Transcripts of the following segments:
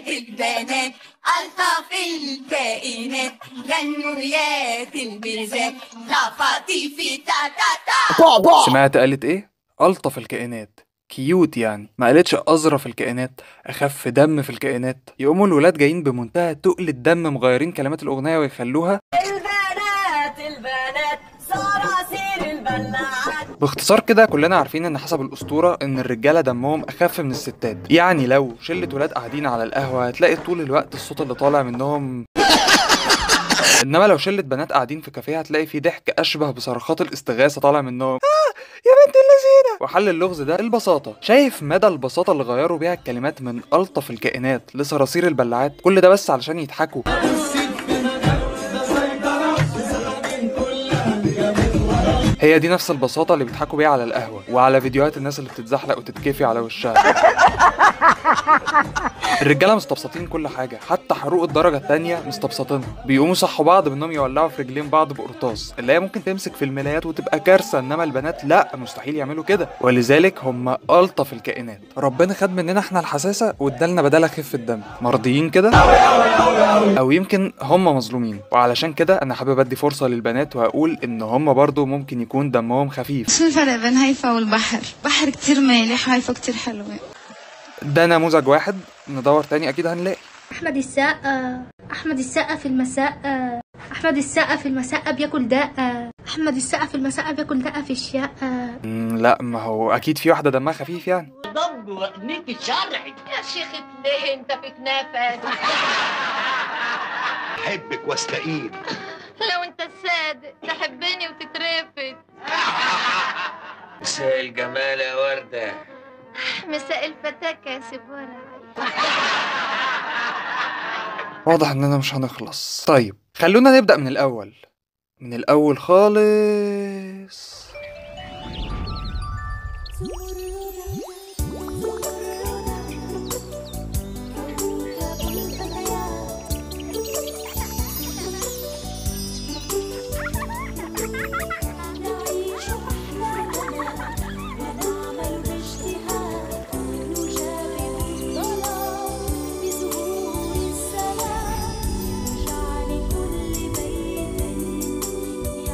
البنات ألطف الكائنات غنوا يا تلميذات لطيفي تا تا تا. سمعت قالت ايه؟ ألطف الكائنات، كيوت يعني، ما قالتش أظرف الكائنات، أخف دم في الكائنات. يقوموا الولاد جايين بمنتهى تقل الدم مغيرين كلمات الأغنية ويخلوها البنات صراصير البلاعات. باختصار كده كلنا عارفين ان حسب الاسطوره ان الرجاله دمهم اخف من الستات. يعني لو شله ولاد قاعدين على القهوه هتلاقي طول الوقت الصوت اللي طالع منهم انما لو شله بنات قاعدين في كافيه هتلاقي في ضحك اشبه بصرخات الاستغاثه طالع منهم يا بنت اللذينه. وحل اللغز ده البساطه. شايف مدى البساطه اللي غيروا بيها الكلمات من الطف الكائنات لصراصير البلاعات؟ كل ده بس علشان يضحكوا. هي دي نفس البساطة اللي بيضحكوا بيها على القهوة وعلى فيديوهات الناس اللي بتتزحلق وتتكفي على وشها. الرجالة مستبسطين كل حاجة، حتى حروق الدرجة التانية مستبسطينها. بيقوموا صحوا بعض بانهم يولعوا في رجلين بعض بقرطاس، اللي هي ممكن تمسك في الملايات وتبقى كارثة، انما البنات لا، مستحيل يعملوا كده. ولذلك هم ألطف الكائنات. ربنا خد مننا احنا الحساسة وادالنا بدالها خفة الدم. مرضيين كده؟ او يمكن هم مظلومين. وعلشان كده انا حابب ادي فرصة للبنات وهقول ان هم برضو ممكن يكون دمهم خفيف. شو الفرق بين هيفا والبحر؟ بحر كتير مالح، هيفا كتير حلوة. ده نموذج واحد، ندور تاني اكيد هنلاقي. أحمد السقا في المساء. أحمد السقا في المساء بياكل دقة. أحمد السقا في المساء بياكل دقة في الشقة. لا، ما هو اكيد في واحدة دمها خفيف يعني. ضب وقنيك الشرعي يا شيخ ليه انت في كنافة. احبك واستقيل. لو أنت الصادق تحبني وتترفد. مساء الجمال يا وردة. مساء الفتاكة يا سيبورا. واضح اننا مش هنخلص. طيب خلونا نبدأ من الاول، من الاول خالص.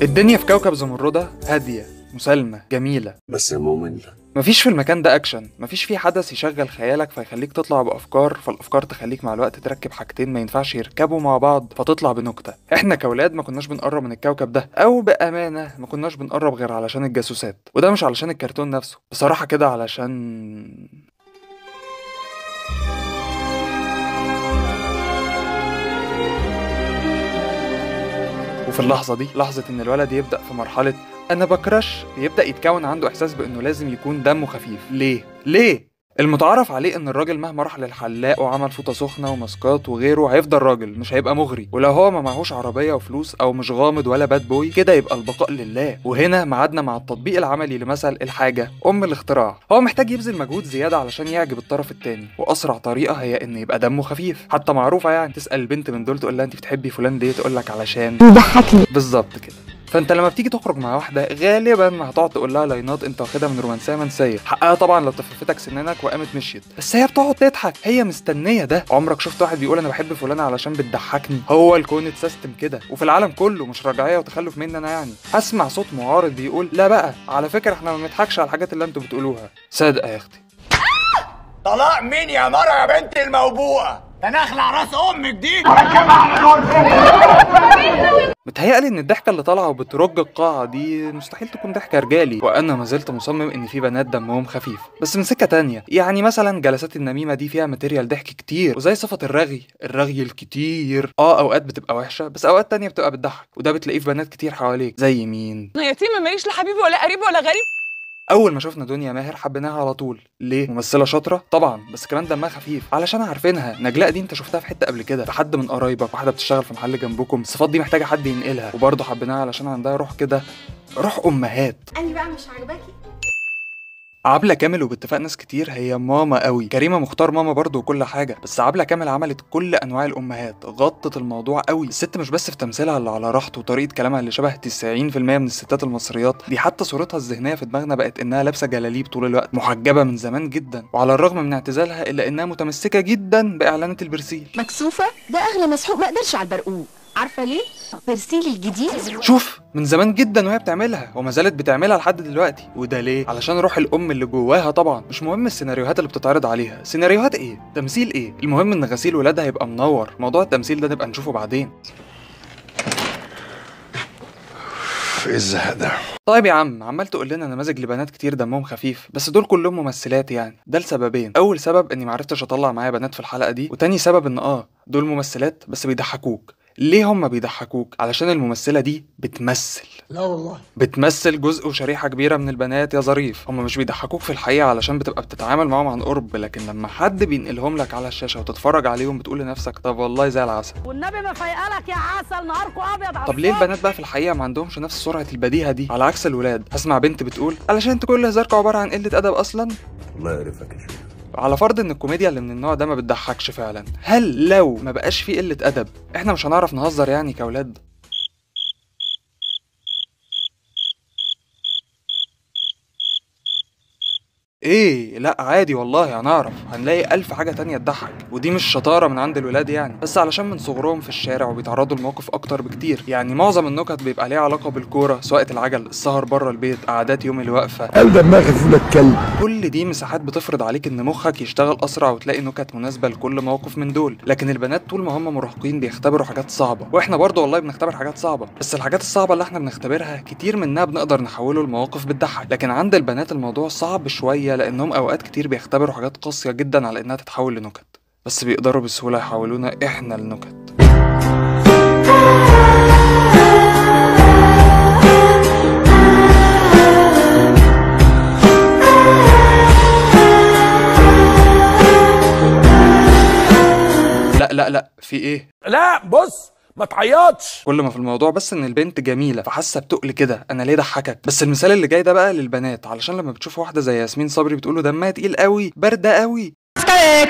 الدنيا في كوكب زمردة هادية مسالمة جميلة، بس يا مؤمن مفيش في المكان ده اكشن، مفيش فيه حدث يشغل خيالك فيخليك تطلع بافكار، فالافكار تخليك مع الوقت تركب حاجتين ما ينفعش يركبوا مع بعض فتطلع بنكتة. احنا كاولاد ما كناش بنقرب من الكوكب ده، او بامانة ما كناش بنقرب غير علشان الجاسوسات، وده مش علشان الكرتون نفسه بصراحة كده، علشان وفي اللحظة دي لحظة إن الولد يبدأ في مرحلة أنا بكرش، يبدأ يتكون عنده إحساس بإنه لازم يكون دمه خفيف. ليه؟ المتعارف عليه إن الراجل مهما راح للحلاق وعمل فوطة سخنة وماسكات وغيره هيفضل راجل، مش هيبقى مغري. ولو هو ما معهوش عربية وفلوس أو مش غامض ولا باد بوي كده يبقى البقاء لله. وهنا معادنا مع التطبيق العملي لمثل الحاجة أم الاختراع. هو محتاج يبذل مجهود زيادة علشان يعجب الطرف التاني، وأسرع طريقة هي إن يبقى دمه خفيف. حتى معروفة يعني، تسأل البنت من دول تقول لها أنت بتحبي فلان ليه؟ تقول لك علشان بيضحكني. بالظبط كده. فانت لما بتيجي تخرج مع واحده غالبا هتقعد تقول لها لاينات انت واخدها من رومانسيه منسيه، حقها طبعا لو تففتك سنانك وقامت مشيت، بس هي بتقعد تضحك، هي مستنيه ده. عمرك شفت واحد بيقول انا بحب فلانه علشان بتضحكني؟ هو الكون اتسيستم كده، وفي العالم كله، مش رجعيه وتخلف مني انا يعني. اسمع صوت معارض بيقول لا بقى، على فكره احنا ما بنضحكش على الحاجات اللي انتوا بتقولوها. صادقه يا اختي. طلاق مين يا مرة يا بنت الموبوءة؟ ده نخلع راس امك دي. متهيألي ان الضحكه اللي طالعه وبترج القاعه دي مستحيل تكون ضحكه رجالي، وانا ما زلت مصمم ان في بنات دمهم خفيف بس من سكه تانية. يعني مثلا جلسات النميمه دي فيها ماتيريال ضحك كتير، وزي صفه الرغي الكتير اوقات بتبقى وحشه بس اوقات تانية بتبقى بتضحك، وده بتلاقيه في بنات كتير حواليك. زي مين؟ يتيم ماليش لا حبيبي ولا قريب ولا غريب. اول ما شفنا دنيا ماهر حبيناها على طول. ليه؟ ممثله شاطره طبعا، بس كمان دمها خفيف علشان عارفينها. نجلاء دي انت شفتها في حته قبل كده، في حد من قرايبك، واحده بتشتغل في محل جنبكم. الصفات دي محتاجه حد ينقلها، وبرضه حبيناها علشان عندها روح كده، روح امهات. أنا بقى مش عاجباكي. عبلة كامل وباتفاق ناس كتير هي ماما قوي، كريمة مختار ماما برضو وكل حاجة، بس عبلة كامل عملت كل انواع الامهات، غطت الموضوع قوي. الست مش بس في تمثيلها اللي على راحته وطريقة كلامها اللي شبه 90% من الستات المصريات، دي حتى صورتها الذهنية في دماغنا بقت انها لابسة جلاليب طول الوقت، محجبة من زمان جدا، وعلى الرغم من اعتزالها الا انها متمسكة جدا باعلانات البرسيل. مكسوفة؟ ده اغلى مسحوق ما قدرش على البرقوق. عارفة ليه؟ برسيل الجديد. شوف من زمان جدا وهي بتعملها وما زالت بتعملها لحد دلوقتي، وده ليه؟ علشان روح الام اللي جواها طبعا. مش مهم السيناريوهات اللي بتتعرض عليها، سيناريوهات ايه؟ تمثيل ايه؟ المهم ان غسيل ولادها يبقى منور. موضوع التمثيل ده نبقى نشوفه بعدين. ايه الزهق ده؟ طيب يا عم، عمال تقول لنا نماذج لبنات كتير دمهم خفيف، بس دول كلهم ممثلات يعني. ده لسببين، اول سبب اني معرفتش اطلع معايا بنات في الحلقه دي، وتاني سبب ان دول ممثلات بس بيضحكوك. ليه هم بيضحكوك؟ علشان الممثله دي بتمثل. لا والله بتمثل جزء وشريحه كبيره من البنات يا ظريف. هم مش بيضحكوك في الحقيقه علشان بتبقى بتتعامل معاهم عن قرب، لكن لما حد بينقلهم لك على الشاشه وتتفرج عليهم بتقول لنفسك طب والله زي العسل. والنبي ما فايقلك يا عسل، نهاركم ابيض. طب ليه البنات بقى في الحقيقه ما عندهمش نفس سرعه البديهه دي على عكس الولاد؟ هسمع بنت بتقول علشان انت كل هزاركم عباره عن قله ادب اصلا. الله يعرفك يا شيخ. على فرض ان الكوميديا اللي من النوع ده ما بتضحكش فعلا، هل لو ما بقاش فيه قله ادب احنا مش هنعرف نهزر يعني كاولاد؟ ايه لا عادي والله هنعرف، هنلاقي ألف حاجة تانية تضحك، ودي مش شطارة من عند الولاد يعني، بس علشان من صغرهم في الشارع وبيتعرضوا لمواقف أكتر بكتير. يعني معظم النكت بيبقى ليها علاقة بالكورة، سواقة العجل، السهر بره البيت، قعدات يوم الوقفة، قال دماغي فول الكلب. كل دي مساحات بتفرض عليك إن مخك يشتغل أسرع وتلاقي نكت مناسبة لكل موقف من دول. لكن البنات طول ما هم مراهقين بيختبروا حاجات صعبة، وإحنا برضه والله بنختبر حاجات صعبة، بس الحاجات الصعبة اللي إحنا بنختبرها كتير منها بنقدر نحوله لمواقف بتضحك. لكن عند البنات الموضوع صعب شوية لأنهم أوقات كتير بيختبروا حاجات قاسية جدا على انها تتحول لنكت، بس بيقدروا بسهولة يحولونا احنا لنكت. لا في ايه؟ لا بص ما تعيطش. كل ما في الموضوع بس ان البنت جميله فحاسه بتقل كده، انا ليه ضحكك؟ بس المثال اللي جاي ده بقى للبنات، علشان لما بتشوف واحده زي ياسمين صبري بتقوله دمها تقيل قوي، بارده قوي.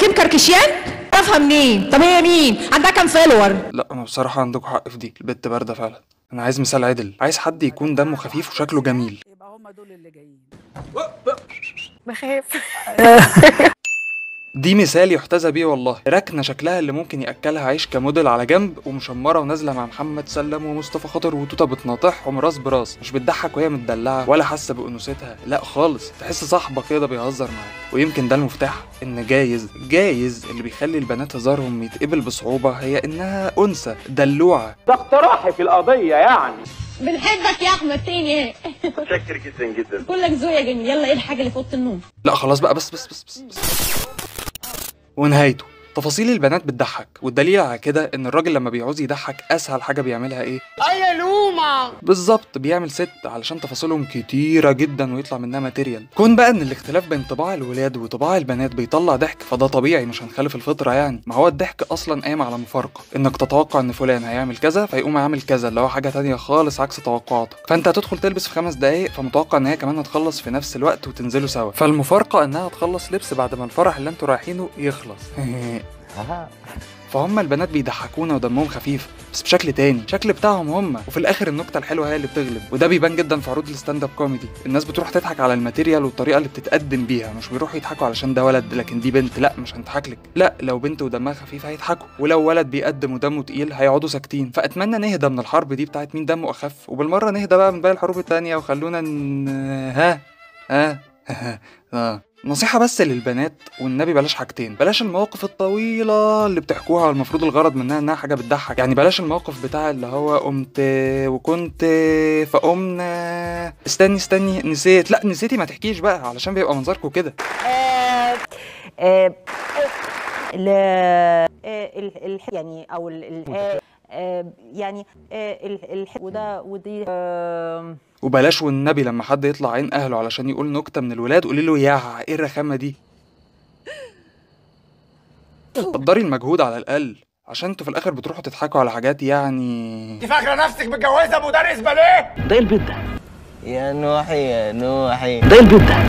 كيم كاركشيان؟ افهم منين؟ طب هي مين؟ عندها كام فولور؟ لا انا بصراحه عندكم حق في دي، البنت بارده فعلا. انا عايز مثال عدل، عايز حد يكون دمه خفيف وشكله جميل. يبقى هم دول اللي جايين. بخاف. دي مثال يحتذى بيه والله. ركنه شكلها اللي ممكن ياكلها عيش كموديل على جنب، ومشمره ونازله مع محمد سلم ومصطفى خاطر وتوته بتناطحهم راس براس، مش بتضحك وهي متدلعه ولا حاسه بانوثتها، لا خالص، تحس صاحبك كده بيهزر معاك. ويمكن ده المفتاح، ان جايز اللي بيخلي البنات هزارهم يتقبل بصعوبه هي انها انثى دلوعه. ده اقتراحي في القضيه يعني. بنحبك يا احمد تاني. متشكر جدا جدا. كلك ذوق يا جميل. يلا ايه الحاجه اللي في اوضه النوم؟ لا خلاص بقى بس. ونهايته، تفاصيل البنات بتضحك، والدليل على كده ان الراجل لما بيعوز يضحك اسهل حاجه بيعملها ايه؟ اي لومه بالظبط، بيعمل ست، علشان تفاصيلهم كتيره جدا ويطلع منها ماتيريال. كون بقى ان الاختلاف بين طباع الولاد وطباع البنات بيطلع ضحك، فده طبيعي، مش هنخالف الفطره يعني. ما هو الضحك اصلا قايم على مفارقه، انك تتوقع ان فلان هيعمل كذا فيقوم عامل كذا، اللي هو حاجه تانية خالص عكس توقعاتك. فانت هتدخل تلبس في 5 دقايق، فمتوقع ان هي كمان هتخلص في نفس الوقت وتنزلوا سوا، فالمفارقه انها تخلص لبس بعد ما الفرح اللي انتوا رايحينه يخلص. فهم البنات بيضحكونا ودمهم خفيف، بس بشكل تاني، شكل بتاعهم هم، وفي الاخر النكته الحلوه هي اللي بتغلب. وده بيبان جدا في عروض الستاند اب كوميدي، الناس بتروح تضحك على الماتيريال والطريقه اللي بتتقدم بيها، مش بيروحوا يضحكوا علشان ده ولد لكن دي بنت، لا مش هنضحك لك، لا لو بنت ودمها خفيف هيضحكوا، ولو ولد بيقدم ودمه تقيل هيقعدوا ساكتين. فاتمنى نهدى من الحرب دي بتاعت مين دمه اخف، وبالمره نهدى بقى من باقي الحروب التانيه، وخلونا نصيحة بس للبنات، والنبي بلاش حاجتين، بلاش المواقف الطويلة اللي بتحكوها المفروض الغرض منها انها حاجة بتضحك، يعني بلاش الموقف بتاع اللي هو قمت وكنت فقمنا استني نسيت، لا نسيتي ما تحكيش بقى علشان بيبقى منظركوا كده. يعني او يعني وده ودي وبلاش والنبي لما حد يطلع عين اهله علشان يقول نكته من الولاد قولي له يا ايه الرخامه دي. قدري المجهود على الاقل، عشان انتوا في الاخر بتروحوا تضحكوا على حاجات يعني. انت فاكره نفسك متجوزه مدرس باليه؟ ده البيت ده يا نوحي ده البيت ده